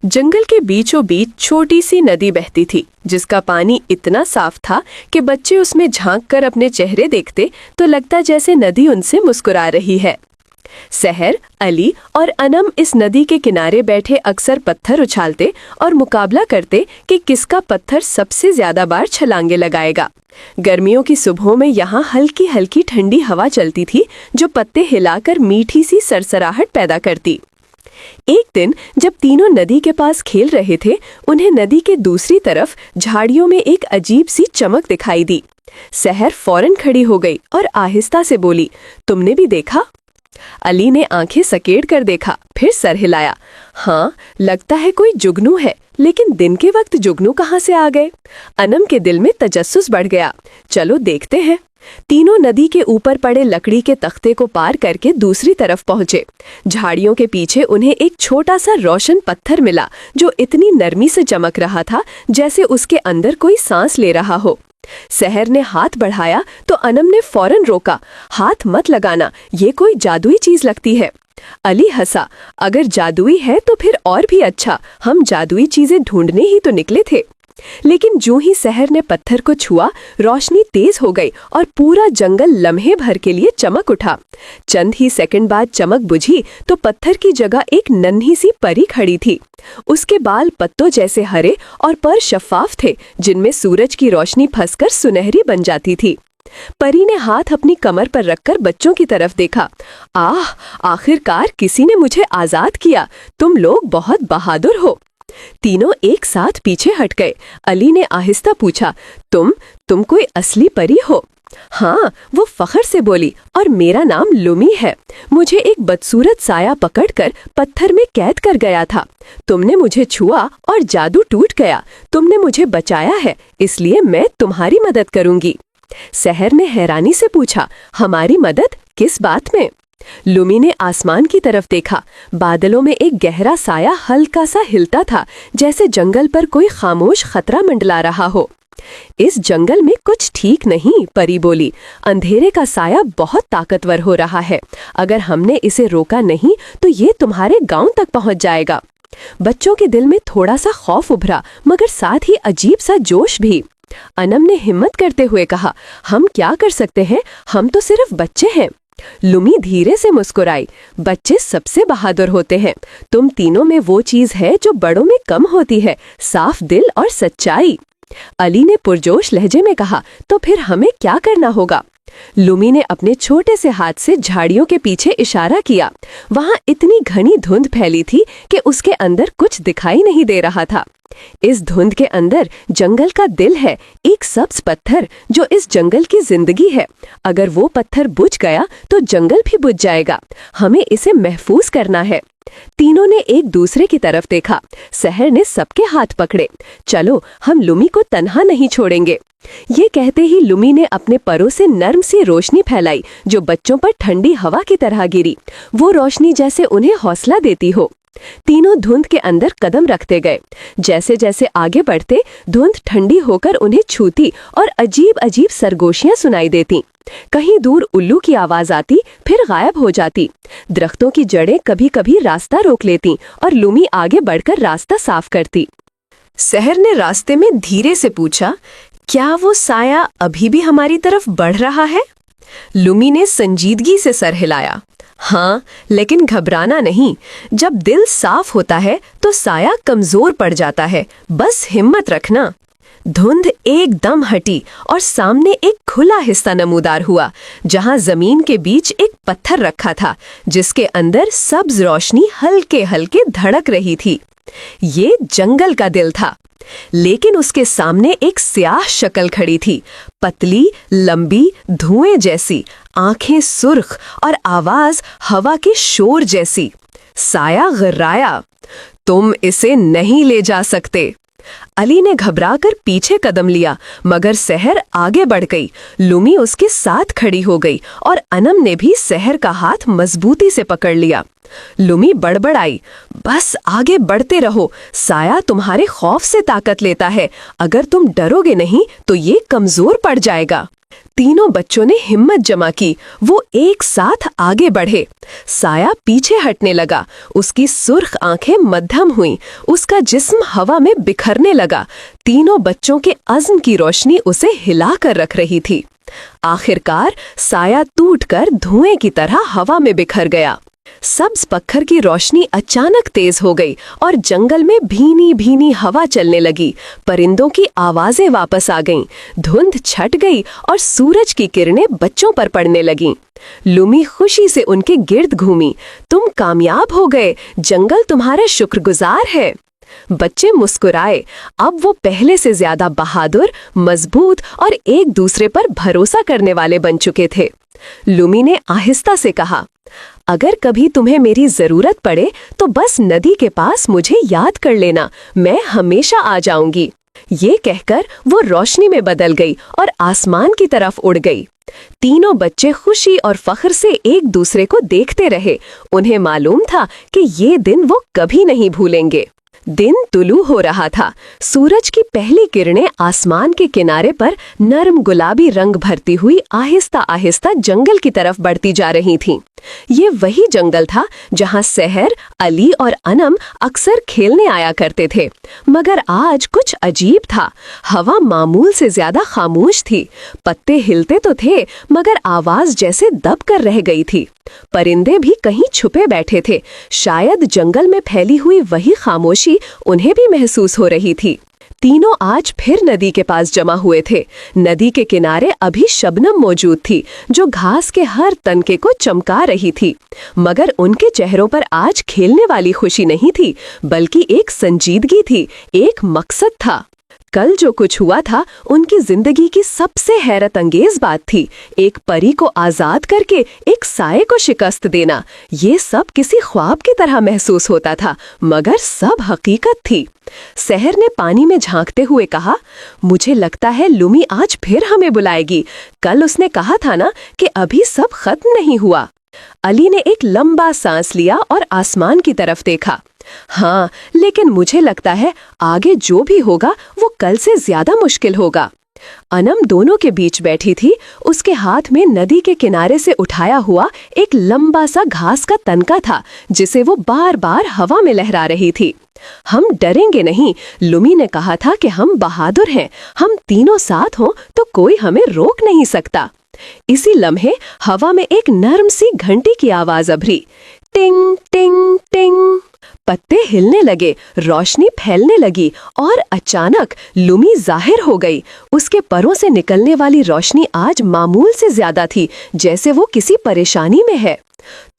जंगल के बीचों बीच छोटी सी नदी बहती थी, जिसका पानी इतना साफ था कि बच्चे उसमें झांक कर अपने चेहरे देखते तो लगता जैसे नदी उनसे मुस्कुरा रही है। सहर, अली और अनम इस नदी के किनारे बैठे अक्सर पत्थर उछालते और मुकाबला करते कि किसका पत्थर सबसे ज्यादा बार छलांगे लगाएगा। गर्मियों की सुबहों में यहाँ हल्की हल्की ठंडी हवा चलती थी, जो पत्ते हिलाकर मीठी सी सरसराहट पैदा करती। एक दिन जब तीनों नदी के पास खेल रहे थे, उन्हें नदी के दूसरी तरफ झाड़ियों में एक अजीब सी चमक दिखाई दी। सहर फौरन खड़ी हो गई और आहिस्ता से बोली, तुमने भी देखा? अली ने आंखें सकेड़ कर देखा, फिर सर हिलाया। हाँ, लगता है कोई जुगनू है, लेकिन दिन के वक्त जुगनू कहाँ से आ गए? अनम के दिल में तजस्सुस बढ़ गया। चलो देखते हैं। तीनों नदी के ऊपर पड़े लकड़ी के तख्ते को पार करके दूसरी तरफ पहुंचे। झाड़ियों के पीछे उन्हें एक छोटा सा रोशन पत्थर मिला, जो इतनी नरमी से चमक रहा था जैसे उसके अंदर कोई सांस ले रहा हो। सहर ने हाथ बढ़ाया तो अनम ने फौरन रोका। हाथ मत लगाना, ये कोई जादुई चीज लगती है। अली हंसा। अगर जादुई है तो फिर और भी अच्छा, हम जादुई चीजें ढूंढने ही तो निकले थे। लेकिन जो ही सहर ने पत्थर को छुआ, रोशनी तेज हो गई और पूरा जंगल लम्हे भर के लिए चमक उठा। चंद ही सेकंड बाद चमक बुझी तो पत्थर की जगह एक नन्ही सी परी खड़ी थी। उसके बाल पत्तों जैसे हरे और पर शफाफ थे, जिनमें सूरज की रोशनी फंसकर सुनहरी बन जाती थी। परी ने हाथ अपनी कमर पर रखकर बच्चों की तरफ देखा। आह, आखिरकार किसी ने मुझे आजाद किया। तुम लोग बहुत बहादुर हो। तीनों एक साथ पीछे हट गए। अली ने आहिस्ता पूछा, तुम कोई असली परी हो? हाँ, वो फख्र से बोली, और मेरा नाम लुमी है। मुझे एक बदसूरत साया पकड़कर पत्थर में कैद कर गया था। तुमने मुझे छुआ और जादू टूट गया। तुमने मुझे बचाया है, इसलिए मैं तुम्हारी मदद करूंगी। सहर ने हैरानी से पूछा, हमारी मदद किस बात में? लुमी ने आसमान की तरफ देखा। बादलों में एक गहरा साया हल्का सा हिलता था, जैसे जंगल पर कोई खामोश खतरा मंडला रहा हो। इस जंगल में कुछ ठीक नहीं, परी बोली। अंधेरे का साया बहुत ताकतवर हो रहा है। अगर हमने इसे रोका नहीं तो ये तुम्हारे गांव तक पहुंच जाएगा। बच्चों के दिल में थोड़ा सा खौफ उभरा, मगर साथ ही अजीब सा जोश भी। अनम ने हिम्मत करते हुए कहा, हम क्या कर सकते हैं, हम तो सिर्फ बच्चे हैं। लुमी धीरे से मुस्कुराई। बच्चे सबसे बहादुर होते हैं। तुम तीनों में वो चीज है जो बड़ों में कम होती है, साफ दिल और सच्चाई। अली ने पुरजोश लहजे में कहा, तो फिर हमें क्या करना होगा? लुमी ने अपने छोटे से हाथ से झाड़ियों के पीछे इशारा किया। वहां इतनी घनी धुंध फैली थी कि उसके अंदर कुछ दिखाई नहीं दे रहा था। इस धुंध के अंदर जंगल का दिल है, एक सब्ज पत्थर जो इस जंगल की जिंदगी है। अगर वो पत्थर बुझ गया तो जंगल भी बुझ जाएगा। हमें इसे महफूज करना है। तीनों ने एक दूसरे की तरफ देखा। सहर ने सबके हाथ पकड़े। चलो, हम लुमी को तन्हा नहीं छोड़ेंगे। ये कहते ही लुमी ने अपने परों से नर्म सी रोशनी फैलाई, जो बच्चों पर ठंडी हवा की तरह गिरी। वो रोशनी जैसे उन्हें हौसला देती हो। तीनों धुंध के अंदर कदम रखते गए। जैसे जैसे आगे बढ़ते, धुंध ठंडी होकर उन्हें छूती और अजीब अजीब सरगोशियां सुनाई देती। कहीं दूर उल्लू की आवाज आती, फिर गायब हो जाती। दरख्तों की जड़ें कभी कभी रास्ता रोक लेती और लुमी आगे बढ़कर रास्ता साफ करती। सहर ने रास्ते में धीरे से पूछा, क्या वो साया अभी भी हमारी तरफ बढ़ रहा है? लुमी ने संजीदगी से सर हिलाया। हाँ, लेकिन घबराना नहीं। जब दिल साफ होता है तो साया कमजोर पड़ जाता है। बस हिम्मत रखना। धुंध एकदम हटी और सामने एक खुला हिस्सा नमूदार हुआ, जहां जमीन के बीच एक पत्थर रखा था, जिसके अंदर सब्ज रोशनी हल्के हल्के धड़क रही थी। ये जंगल का दिल था, लेकिन उसके सामने एक स्याह शक्ल खड़ी थी, पतली, लंबी, धुएं जैसी, आंखें सुर्ख और आवाज हवा के शोर जैसी। साया गर्राया, तुम इसे नहीं ले जा सकते। अली ने घबराकर पीछे कदम लिया, मगर सहर आगे बढ़ गई। लुमी उसके साथ खड़ी हो गई और अनम ने भी सहर का हाथ मजबूती से पकड़ लिया। लुमी बड़बड़ाई, बस आगे बढ़ते रहो। साया तुम्हारे खौफ से ताकत लेता है। अगर तुम डरोगे नहीं तो ये कमजोर पड़ जाएगा। तीनों बच्चों ने हिम्मत जमा की। वो एक साथ आगे बढ़े। साया पीछे हटने लगा। उसकी सुर्ख आंखें मध्यम हुईं। उसका जिस्म हवा में बिखरने लगा। तीनों बच्चों के अज़्म की रोशनी उसे हिला कर रख रही थी। आखिरकार साया टूटकर धुएं की तरह हवा में बिखर गया। सब्ज पत्थर की रोशनी अचानक तेज हो गई और जंगल में भीनी भीनी हवा चलने लगी। परिंदों की आवाजें वापस आ गईं। धुंध छट गई और सूरज की किरणें बच्चों पर पड़ने लगीं। लुमी खुशी से उनके गिर्द घूमी। तुम कामयाब हो गए, जंगल तुम्हारा शुक्रगुजार है। बच्चे मुस्कुराए। अब वो पहले से ज्यादा बहादुर, मजबूत और एक दूसरे पर भरोसा करने वाले बन चुके थे। लुमी ने आहिस्ता से कहा, अगर कभी तुम्हें मेरी जरूरत पड़े तो बस नदी के पास मुझे याद कर लेना, मैं हमेशा आ जाऊंगी। ये कहकर वो रोशनी में बदल गई और आसमान की तरफ उड़ गई। तीनों बच्चे खुशी और फख्र से एक दूसरे को देखते रहे। उन्हें मालूम था कि ये दिन वो कभी नहीं भूलेंगे। दिन तुलू हो रहा था। सूरज की पहली किरणें आसमान के किनारे पर नरम गुलाबी रंग भरती हुई आहिस्ता आहिस्ता जंगल की तरफ बढ़ती जा रही थीं। ये वही जंगल था जहां सहर, अली और अनम अक्सर खेलने आया करते थे। मगर आज कुछ अजीब था। हवा मामूल से ज्यादा खामोश थी। पत्ते हिलते तो थे मगर आवाज जैसे दब कर रह गई थी। परिंदे भी कहीं छुपे बैठे थे। शायद जंगल में फैली हुई वही खामोशी उन्हें भी महसूस हो रही थी। तीनों आज फिर नदी के पास जमा हुए थे। नदी के किनारे अभी शबनम मौजूद थी जो घास के हर तनके को चमका रही थी। मगर उनके चेहरों पर आज खेलने वाली खुशी नहीं थी, बल्कि एक संजीदगी थी, एक मकसद था। कल जो कुछ हुआ था उनकी जिंदगी की सबसे हैरत अंगेज बात थी। एक परी को आजाद करके एक साये को शिकस्त देना। ये सब किसी ख्वाब की तरह महसूस होता था, मगर सब हकीकत थी। सहर ने पानी में झांकते हुए कहा, मुझे लगता है लुमी आज फिर हमें बुलाएगी। कल उसने कहा था ना कि अभी सब खत्म नहीं हुआ। अली ने एक लंबा सांस लिया और आसमान की तरफ देखा। हाँ, लेकिन मुझे लगता है आगे जो भी होगा वो कल से ज्यादा मुश्किल होगा। अनम दोनों के बीच बैठी थी। उसके हाथ में नदी के किनारे से उठाया हुआ एक लंबा सा घास का तनका था जिसे वो बार बार हवा में लहरा रही थी। हम डरेंगे नहीं, लुमी ने कहा था कि हम बहादुर हैं। हम तीनों साथ हों तो कोई हमें रोक नहीं सकता। इसी लम्हे हवा में एक नरम सी घंटी की आवाज अभरी। टिंग टिंग टिंग। पत्ते हिलने लगे, रोशनी फैलने लगी और अचानक लुमी जाहिर हो गई। उसके परों से निकलने वाली रोशनी आज मामूल से ज्यादा थी, जैसे वो किसी परेशानी में है।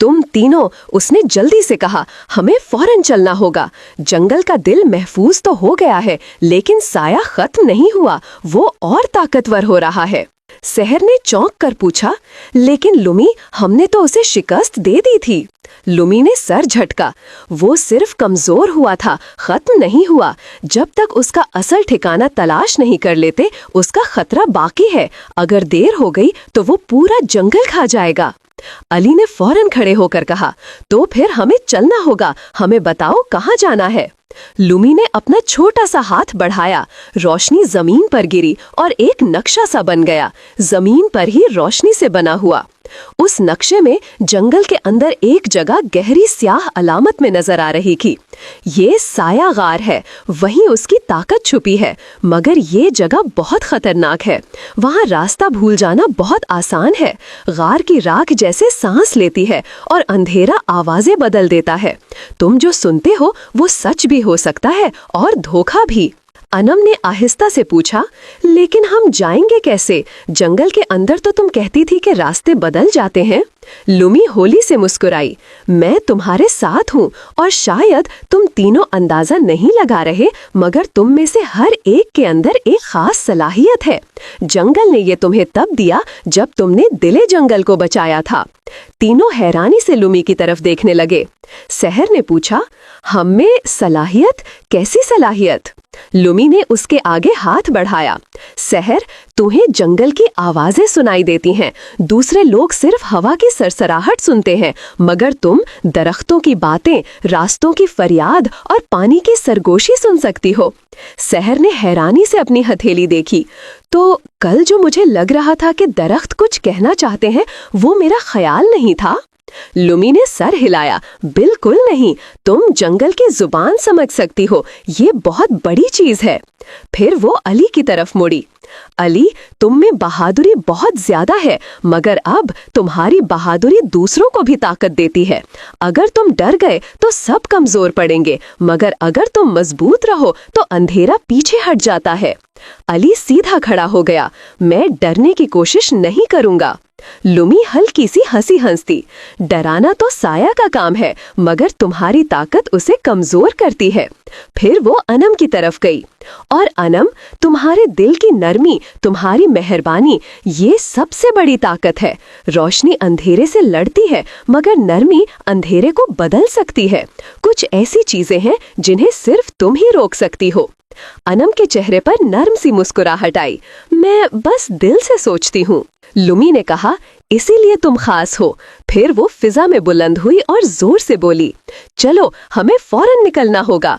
तुम तीनों, उसने जल्दी से कहा, हमें फौरन चलना होगा। जंगल का दिल महफूज तो हो गया है, लेकिन साया खत्म नहीं हुआ, वो और ताकतवर हो रहा है। सहर ने चौंक कर पूछा, लेकिन लुमी, हमने तो उसे शिकस्त दे दी थी। लुमी ने सर झटका। वो सिर्फ कमजोर हुआ था, खत्म नहीं हुआ। जब तक उसका असल ठिकाना तलाश नहीं कर लेते, उसका खतरा बाकी है। अगर देर हो गई तो वो पूरा जंगल खा जाएगा। अली ने फौरन खड़े होकर कहा, तो फिर हमें चलना होगा। हमें बताओ कहाँ जाना है। लुमी ने अपना छोटा सा हाथ बढ़ाया। रोशनी जमीन पर गिरी और एक नक्शा सा बन गया, जमीन पर ही रोशनी से बना हुआ। उस नक्शे में जंगल के अंदर एक जगह गहरी स्याह अलामत में नजर आ रही थी। ये साया गार है, वहीं उसकी ताकत छुपी है। मगर ये जगह बहुत खतरनाक है। वहाँ रास्ता भूल जाना बहुत आसान है। गार की राख जैसे सांस लेती है और अंधेरा आवाजें बदल देता है। तुम जो सुनते हो वो सच भी हो सकता है और धोखा भी। अनम ने आहिस्ता से पूछा, लेकिन हम जाएंगे कैसे? जंगल के अंदर तो तुम कहती थी कि रास्ते बदल जाते हैं। लुमी होली से मुस्कुराई। मैं तुम्हारे साथ हूँ और शायद तुम तीनों अंदाजा नहीं लगा रहे, मगर तुम में से हर एक के अंदर एक खास सलाहियत है। जंगल ने ये तुम्हें तब दिया जब तुमने दिले जंगल को बचाया था। तीनों हैरानी से लुमी की तरफ देखने लगे। सहर ने पूछा, हम में सलाहियत? कैसी सलाहियत? लुमी ने उसके आगे हाथ बढ़ाया। सहर, तुम्हें जंगल की आवाजें सुनाई देती हैं। दूसरे लोग सिर्फ हवा की सरसराहट सुनते हैं, मगर तुम दरख्तों की बातें, रास्तों की फरियाद और पानी की सरगोशी सुन सकती हो। सहर ने हैरानी से अपनी हथेली देखी। तो कल जो मुझे लग रहा था कि दरख्त कुछ कहना चाहते हैं, वो मेरा ख्याल नहीं था। लुमी ने सर हिलाया। बिल्कुल नहीं, तुम जंगल की जुबान समझ सकती हो, ये बहुत बड़ी चीज है। फिर वो अली की तरफ मुड़ी। अली, तुम में बहादुरी बहुत ज्यादा है, मगर अब तुम्हारी बहादुरी दूसरों को भी ताकत देती है। अगर तुम डर गए तो सब कमजोर पड़ेंगे, मगर अगर तुम मजबूत रहो तो अंधेरा पीछे हट जाता है। अली सीधा खड़ा हो गया। मैं डरने की कोशिश नहीं करूंगा। लुमी हल्की सी हंसी हंसती। डराना तो साया का काम है, मगर तुम्हारी ताकत उसे कमजोर करती है। फिर वो अनम की तरफ गई। और अनम, तुम्हारे दिल की नरमी, तुम्हारी मेहरबानी, ये सबसे बड़ी ताकत है। रोशनी अंधेरे से लड़ती है, मगर नरमी अंधेरे को बदल सकती है। कुछ ऐसी चीजें हैं जिन्हें सिर्फ तुम ही रोक सकती हो। अनम के चेहरे पर नर्म सी मुस्कुराहट आई। मैं बस दिल से सोचती हूँ। लुमी ने कहा, इसीलिए तुम खास हो। फिर वो फिजा में बुलंद हुई और जोर से बोली, चलो हमें फौरन निकलना होगा।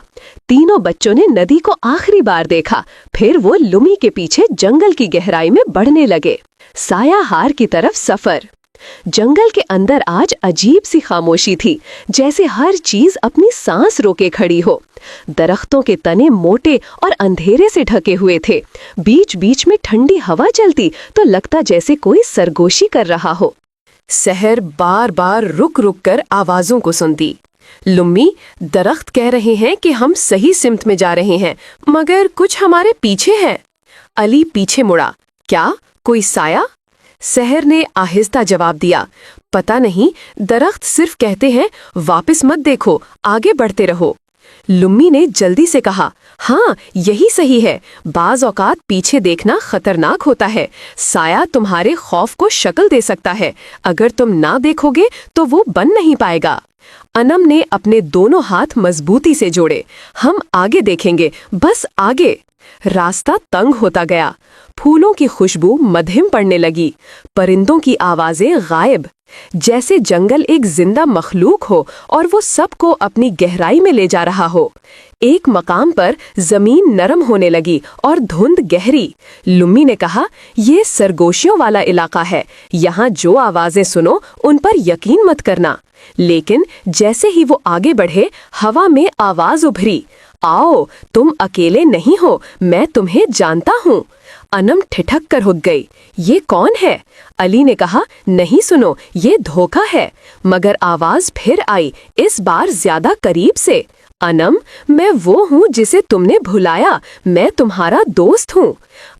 तीनों बच्चों ने नदी को आखिरी बार देखा। फिर वो लुमी के पीछे जंगल की गहराई में बढ़ने लगे। सायाहार की तरफ सफर। जंगल के अंदर आज अजीब सी खामोशी थी, जैसे हर चीज अपनी सांस रोके खड़ी हो। दरख्तों के तने मोटे और अंधेरे से ढके हुए थे। बीच बीच में ठंडी हवा चलती तो लगता जैसे कोई सरगोशी कर रहा हो। सहर बार बार रुक रुक कर आवाजों को सुनती। लुम्मी, दरख्त कह रहे हैं कि हम सही सिमत में जा रहे हैं, मगर कुछ हमारे पीछे है। अली पीछे मुड़ा। क्या कोई साया? सहर ने आहिस्ता जवाब दिया, पता नहीं, दरख्त सिर्फ कहते हैं वापस मत देखो, आगे बढ़ते रहो। लुम्मी ने जल्दी से कहा, हाँ यही सही है। बाज औकात पीछे देखना खतरनाक होता है। साया तुम्हारे खौफ को शक्ल दे सकता है। अगर तुम ना देखोगे तो वो बन नहीं पाएगा। अनम ने अपने दोनों हाथ मजबूती से जोड़े। हम आगे देखेंगे, बस आगे। रास्ता तंग होता गया। फूलों की खुशबू मध्यम पड़ने लगी। परिंदों की आवाजें गायब, जैसे जंगल एक जिंदा मखलूक हो और वो सबको अपनी गहराई में ले जा रहा हो। एक मकाम पर जमीन नरम होने लगी और धुंध गहरी। लुम्मी ने कहा, ये सरगोशियों वाला इलाका है। यहाँ जो आवाजें सुनो उन पर यकीन मत करना। लेकिन जैसे ही वो आगे बढ़े, हवा में आवाज उभरी, आओ, तुम अकेले नहीं हो, मैं तुम्हें जानता हूँ। अनम ठिठक कर रुक गई। ये कौन है? अली ने कहा, नहीं सुनो, ये धोखा है। मगर आवाज फिर आई, इस बार ज्यादा करीब से। अनम, मैं वो हूँ जिसे तुमने भुलाया। मैं तुम्हारा दोस्त हूँ।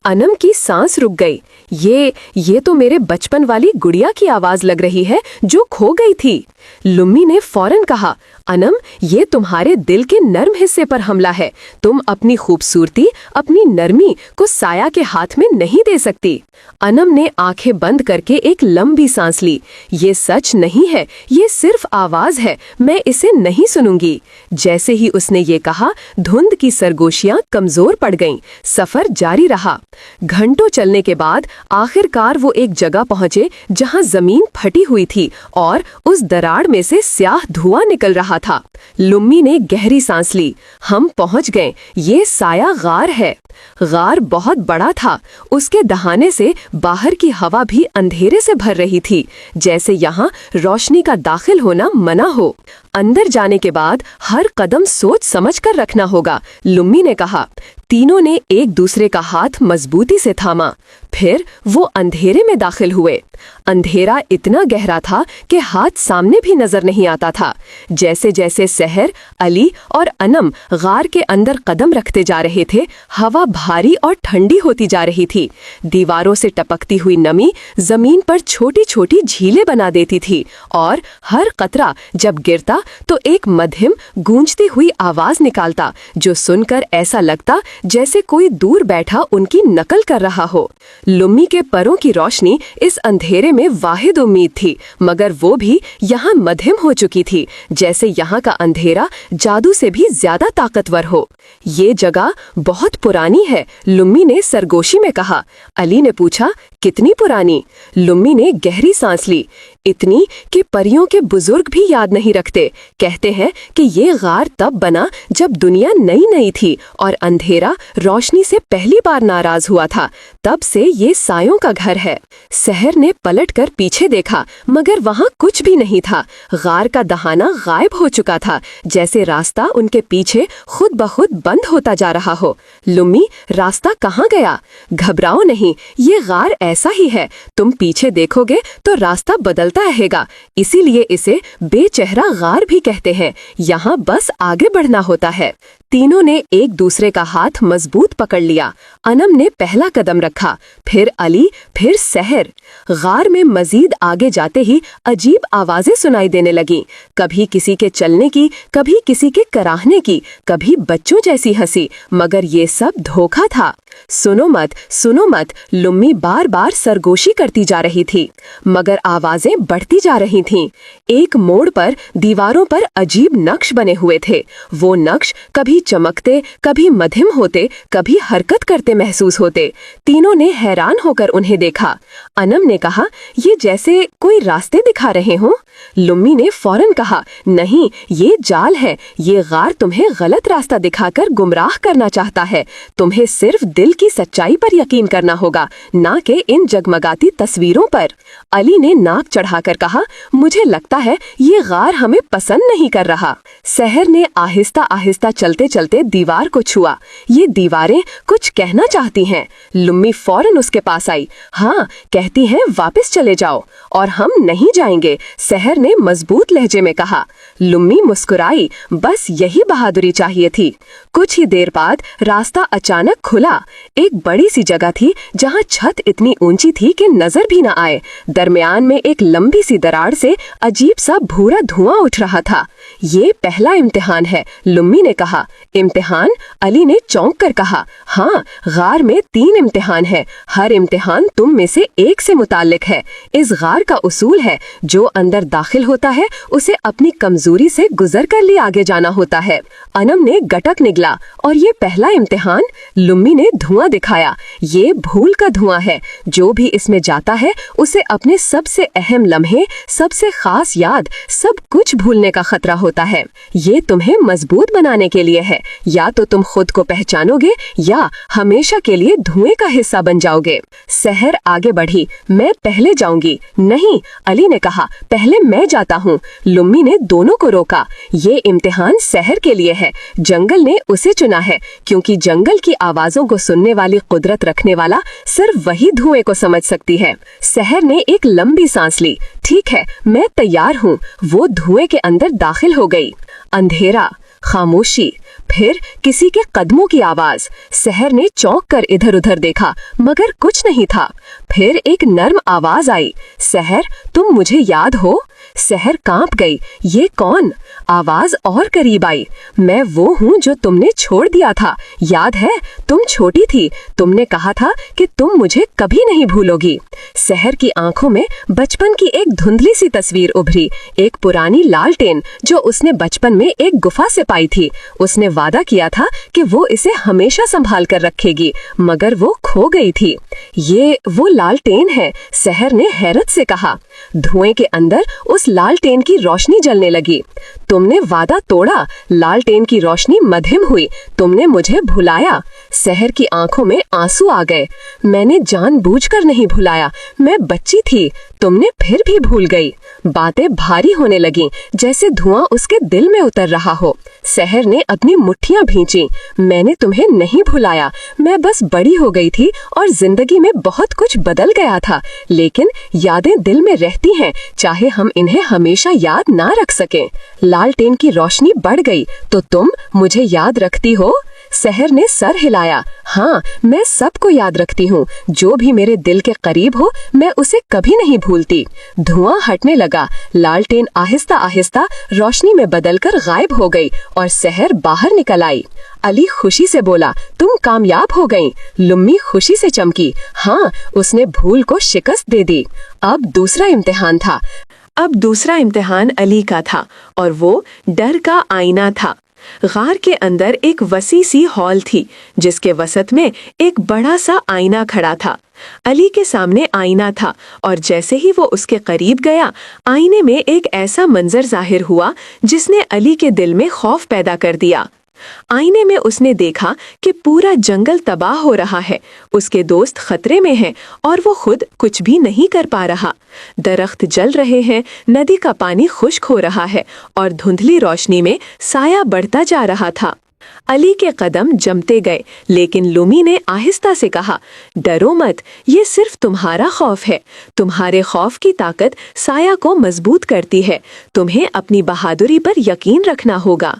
अनम की सांस रुक गई। ये तो मेरे बचपन वाली गुड़िया की आवाज लग रही है जो खो गई थी। लुम्मी ने फौरन कहा, अनम, ये तुम्हारे दिल के नर्म हिस्से पर हमला है। तुम अपनी खूबसूरती, अपनी नरमी को साया के हाथ में नहीं दे सकती। अनम ने आंखें बंद करके एक लंबी सांस ली। ये सच नहीं है, ये सिर्फ आवाज है, मैं इसे नहीं सुनूंगी। जैसे ही उसने ये कहा, धुंध की सरगोशियां कमजोर पड़ गईं। सफर जारी रहा। घंटों चलने के बाद आखिरकार वो एक जगह पहुंचे जहां जमीन फटी हुई थी और उस दरार में से स्याह धुआं निकल रहा था। लुम्मी ने गहरी सांस ली। हम पहुंच गए। ये साया गार है। गार बहुत बड़ा था। उसके दहाने से बाहर की हवा भी अंधेरे से भर रही थी, जैसे यहाँ रोशनी का दाखिल होना मना हो। अंदर जाने के बाद हर कदम सोच समझ कर रखना होगा, लुम्मी ने कहा। तीनों ने एक दूसरे का हाथ मजबूती से थामा। फिर वो अंधेरे में दाखिल हुए। अंधेरा इतना गहरा था कि हाथ सामने भी नजर नहीं आता था। जैसे जैसे सहर, अली और अनम गार के अंदर कदम रखते जा रहे थे, हवा भारी और ठंडी होती जा रही थी। दीवारों से टपकती हुई नमी जमीन पर छोटी छोटी झीलें बना देती थी और हर कतरा जब गिरता तो एक मध्यम गूंजती हुई आवाज निकालता, जो सुनकर ऐसा लगता जैसे कोई दूर बैठा उनकी नकल कर रहा हो। लुम्मी के परों की रोशनी इस अंधेरे में वाहिद उम्मीद थी, मगर वो भी यहाँ मध्यम हो चुकी थी, जैसे यहाँ का अंधेरा जादू से भी ज्यादा ताकतवर हो। ये जगह बहुत पुरानी है, लुम्मी ने सरगोशी में कहा। अली ने पूछा, कितनी पुरानी? लुम्मी ने गहरी सांस ली। इतनी कि परियों के बुजुर्ग भी याद नहीं रखते। कहते हैं कि ये गार तब बना जब दुनिया नई नई थी और अंधेरा रोशनी से पहली बार नाराज हुआ था। तब से ये सायों का घर है। सहर ने पलटकर पीछे देखा मगर वहाँ कुछ भी नहीं था। गार का दहाना गायब हो चुका था, जैसे रास्ता उनके पीछे खुद ब खुद बंद होता जा रहा हो। लुम्मी, रास्ता कहाँ गया? घबराओ नहीं, ये गार ऐसा ही है। तुम पीछे देखोगे तो रास्ता बदलता रहेगा, इसीलिए इसे बेचेहरा गार भी कहते हैं। यहाँ बस आगे बढ़ना होता है। तीनों ने एक दूसरे का हाथ मजबूत पकड़ लिया। अनम ने पहला कदम रखा, फिर अली, फिर सहर। गार में मजीद आगे जाते ही अजीब आवाजें सुनाई देने लगीं। कभी किसी के चलने की, कभी किसी के कराहने की, कभी बच्चों जैसी हंसी, मगर ये सब धोखा था। सुनो मत, सुनो मत, लुम्मी बार बार सरगोशी करती जा रही थी, मगर आवाजें बढ़ती जा रही थीं। एक मोड़ पर दीवारों पर अजीब नक्श बने हुए थे। वो नक्श कभी चमकते, कभी मध्यम होते, कभी हरकत करते महसूस होते। तीनों ने हैरान होकर उन्हें देखा। अनम ने कहा, ये जैसे कोई रास्ते दिखा रहे हों। लुम्मी ने फौरन कहा, नहीं, ये जाल है। ये गार तुम्हें गलत रास्ता दिखाकर गुमराह करना चाहता है। तुम्हें सिर्फ दिल की सच्चाई पर यकीन करना होगा, ना कि इन जगमगाती तस्वीरों पर। अली ने नाक चढ़ाकर कहा, मुझे लगता है ये गार हमें पसंद नहीं कर रहा। सहर ने आहिस्ता आहिस्ता चलते चलते दीवार को छुआ। ये दीवारें कुछ कहना चाहती हैं। लुम्मी फौरन उसके पास आई। हाँ, कहती हैं वापस चले जाओ। और हम नहीं जाएंगे, सहर ने मजबूत लहजे में कहा। लुम्मी मुस्कुराई, बस यही बहादुरी चाहिए थी। कुछ ही देर बाद रास्ता अचानक खुला। एक बड़ी सी जगह थी जहाँ छत इतनी ऊंची थी कि नजर भी न आए। दरमियान में एक लंबी सी दरार से अजीब सा भूरा धुआं उठ रहा था। ये पहला इम्तिहान है, लुम्मी ने कहा। इम्तिहान? अली ने चौंक कर कहा। हाँ, गार में 3 इम्तिहान है। हर इम्तिहान तुम में से एक से मुताल्लिक है। इस गार का उसूल है, जो अंदर दाखिल होता है उसे अपनी कमजोरी से गुजर कर लिए आगे जाना होता है। अनम ने गटक निगला, और ये पहला इम्तिहान? लुम्मी ने धुआं दिखाया। ये भूल का धुआं है। जो भी इसमें जाता है उसे अपने सबसे अहम लम्हे, सबसे खास याद, सब कुछ भूलने का खतरा होता है। ये तुम्हें मजबूत बनाने के लिए है। या तो तुम खुद को पहचानोगे या हमेशा के लिए धुएं का हिस्सा बन जाओगे। सहर आगे बढ़ी। मैं पहले जाऊंगी। नहीं, अली ने कहा, पहले मैं जाता हूँ। लुम्मी ने दोनों को रोका। ये इम्तिहान सहर के लिए है। जंगल ने उसे चुना है, क्योंकि जंगल की आवाजों को सुनने वाली कुदरत रखने वाला सिर्फ वही धुएं को समझ सकती है। सहर ने एक लंबी सांस ली। ठीक है, मैं तैयार हूँ। वो धुएं के अंदर दाखिल हो गई। अंधेरा, खामोशी, फिर किसी के कदमों की आवाज। सहर ने चौंक कर इधर उधर देखा, मगर कुछ नहीं था। फिर एक नर्म आवाज आई, सहर, तुम मुझे याद हो? सहर कांप गई। ये कौन? आवाज और करीब आई। मैं वो हूँ जो तुमने छोड़ दिया था, याद है? तुम छोटी थी, तुमने कहा था कि तुम मुझे कभी नहीं भूलोगी। सहर की आंखों में बचपन की एक धुंधली सी तस्वीर उभरी। एक पुरानी लालटेन जो उसने बचपन में एक गुफा से पाई थी। उसने वादा किया था कि वो इसे हमेशा संभाल कर रखेगी, मगर वो खो गई थी। ये वो लालटेन है, सहर ने हैरत से कहा। धुएं के अंदर उस लालटेन की रोशनी जलने लगी। तुमने वादा तोड़ा। लालटेन की रोशनी मध्यम हुई। तुमने मुझे भुलाया। सहर की आंखों में आंसू आ गए। मैंने जानबूझकर नहीं भुलाया, मैं बच्ची थी। तुमने फिर भी भूल गई। बातें भारी होने लगीं, जैसे धुआं उसके दिल में उतर रहा हो। सहर ने अपनी मुट्ठियां भींची। मैंने तुम्हें नहीं भुलाया, मैं बस बड़ी हो गई थी और जिंदगी में बहुत कुछ बदल गया था। लेकिन यादें दिल में रहती हैं, चाहे हम इन्हें हमेशा याद ना रख सकें। लालटेन की रोशनी बढ़ गई। तो तुम मुझे याद रखती हो? सहर ने सर हिलाया। हाँ, मैं सबको याद रखती हूँ। जो भी मेरे दिल के करीब हो, मैं उसे कभी नहीं भूलती। धुआं हटने लगा। लालटेन आहिस्ता आहिस्ता रोशनी में बदलकर गायब हो गई और सहर बाहर निकल आई। अली खुशी से बोला, तुम कामयाब हो गईं। लुम्मी खुशी से चमकी। हाँ, उसने भूल को शिकस्त दे दी। अब दूसरा इम्तिहान था। अब दूसरा इम्तिहान अली का था, और वो डर का आईना था। गार के अंदर एक वसी सी हॉल थी, जिसके वसत में एक बड़ा सा आईना खड़ा था। अली के सामने आईना था और जैसे ही वो उसके करीब गया, आईने में एक ऐसा मंजर जाहिर हुआ जिसने अली के दिल में खौफ पैदा कर दिया। आईने में उसने देखा कि पूरा जंगल तबाह हो रहा है, उसके दोस्त खतरे में हैं और वो खुद कुछ भी नहीं कर पा रहा। दरख्त जल रहे हैं, नदी का पानी खुश्क हो रहा है और धुंधली रोशनी में साया बढ़ता जा रहा था। अली के कदम जमते गए, लेकिन लुमी ने आहिस्ता से कहा, डरो मत, ये सिर्फ तुम्हारा खौफ है। तुम्हारे खौफ की ताकत साया को मजबूत करती है। तुम्हें अपनी बहादुरी पर यकीन रखना होगा।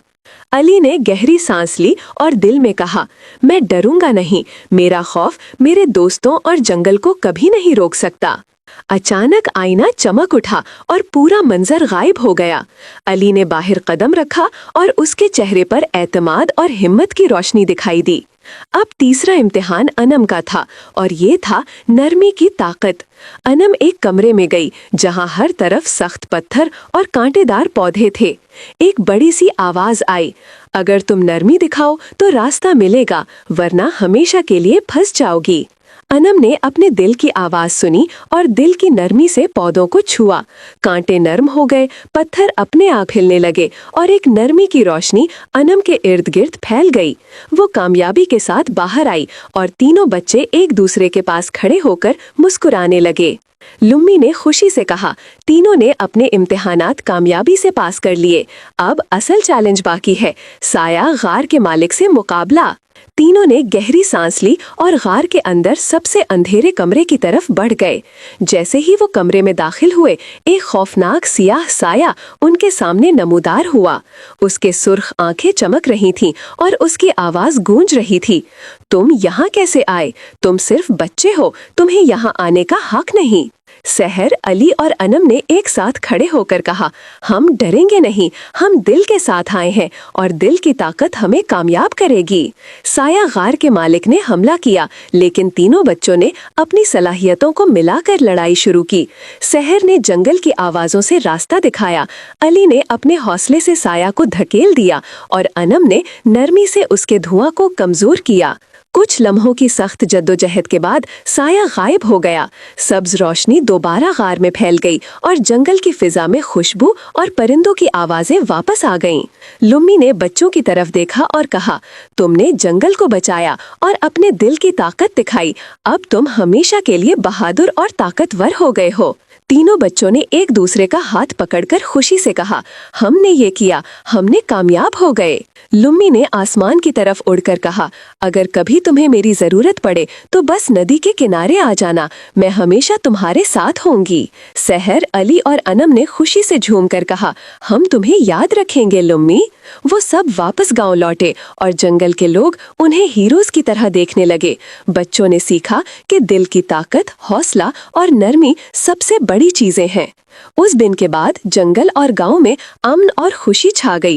अली ने गहरी सांस ली और दिल में कहा, मैं डरूंगा नहीं, मेरा खौफ मेरे दोस्तों और जंगल को कभी नहीं रोक सकता। अचानक आईना चमक उठा और पूरा मंजर गायब हो गया। अली ने बाहर कदम रखा और उसके चेहरे पर एतमाद और हिम्मत की रोशनी दिखाई दी। अब तीसरा इम्तिहान अनम का था और ये था नरमी की ताकत। अनम एक कमरे में गई जहां हर तरफ सख्त पत्थर और कांटेदार पौधे थे। एक बड़ी सी आवाज आई, अगर तुम नरमी दिखाओ तो रास्ता मिलेगा, वरना हमेशा के लिए फंस जाओगी। अनम ने अपने दिल की आवाज सुनी और दिल की नरमी से पौधों को छुआ। कांटे नर्म हो गए, पत्थर अपने आप हिलने लगे और एक नरमी की रोशनी अनम के इर्द गिर्द फैल गई। वो कामयाबी के साथ बाहर आई और तीनों बच्चे एक दूसरे के पास खड़े होकर मुस्कुराने लगे। लुम्मी ने खुशी से कहा, तीनों ने अपने इम्तिहानात कामयाबी से पास कर लिए। अब असल चैलेंज बाकी है, साया गार के मालिक से मुकाबला। तीनों ने गहरी सांस ली और गार के अंदर सबसे अंधेरे कमरे की तरफ बढ़ गए। जैसे ही वो कमरे में दाखिल हुए, एक खौफनाक सियाह साया उनके सामने नमूदार हुआ। उसके सुर्ख आंखें चमक रही थीं और उसकी आवाज गूंज रही थी, तुम यहाँ कैसे आए? तुम सिर्फ बच्चे हो, तुम्हें यहाँ आने का हक नहीं। सहर, अली और अनम ने एक साथ खड़े होकर कहा, हम डरेंगे नहीं, हम दिल के साथ आए हैं और दिल की ताकत हमें कामयाब करेगी। साया गार के मालिक ने हमला किया, लेकिन तीनों बच्चों ने अपनी सलाहियतों को मिलाकर लड़ाई शुरू की। सहर ने जंगल की आवाजों से रास्ता दिखाया, अली ने अपने हौसले से साया को धकेल दिया और अनम ने नरमी से उसके धुआं को कमजोर किया। कुछ लम्हों की सख्त जद्दोजहद के बाद साया गायब हो गया। सब्ज रोशनी दोबारा गार में फैल गई और जंगल की फिजा में खुशबू और परिंदों की आवाजें वापस आ गईं। लुम्मी ने बच्चों की तरफ देखा और कहा, तुमने जंगल को बचाया और अपने दिल की ताकत दिखाई। अब तुम हमेशा के लिए बहादुर और ताकतवर हो गए हो। तीनों बच्चों ने एक दूसरे का हाथ पकड़कर खुशी से कहा, हमने ये किया, हमने कामयाब हो गए। लुम्मी ने आसमान की तरफ उड़कर कहा, अगर कभी तुम्हें मेरी जरूरत पड़े तो बस नदी के किनारे आ जाना, मैं हमेशा तुम्हारे साथ होंगी। सहर, अली और अनम ने खुशी से झूमकर कहा, हम तुम्हें याद रखेंगे लुम्मी। वो सब वापस गांव लौटे और जंगल के लोग उन्हें हीरोज की तरह देखने लगे। बच्चों ने सीखा कि दिल की ताकत, हौसला और नरमी सबसे बड़ी चीजें हैं। उस दिन के बाद जंगल और गांव में अमन और खुशी छा गई।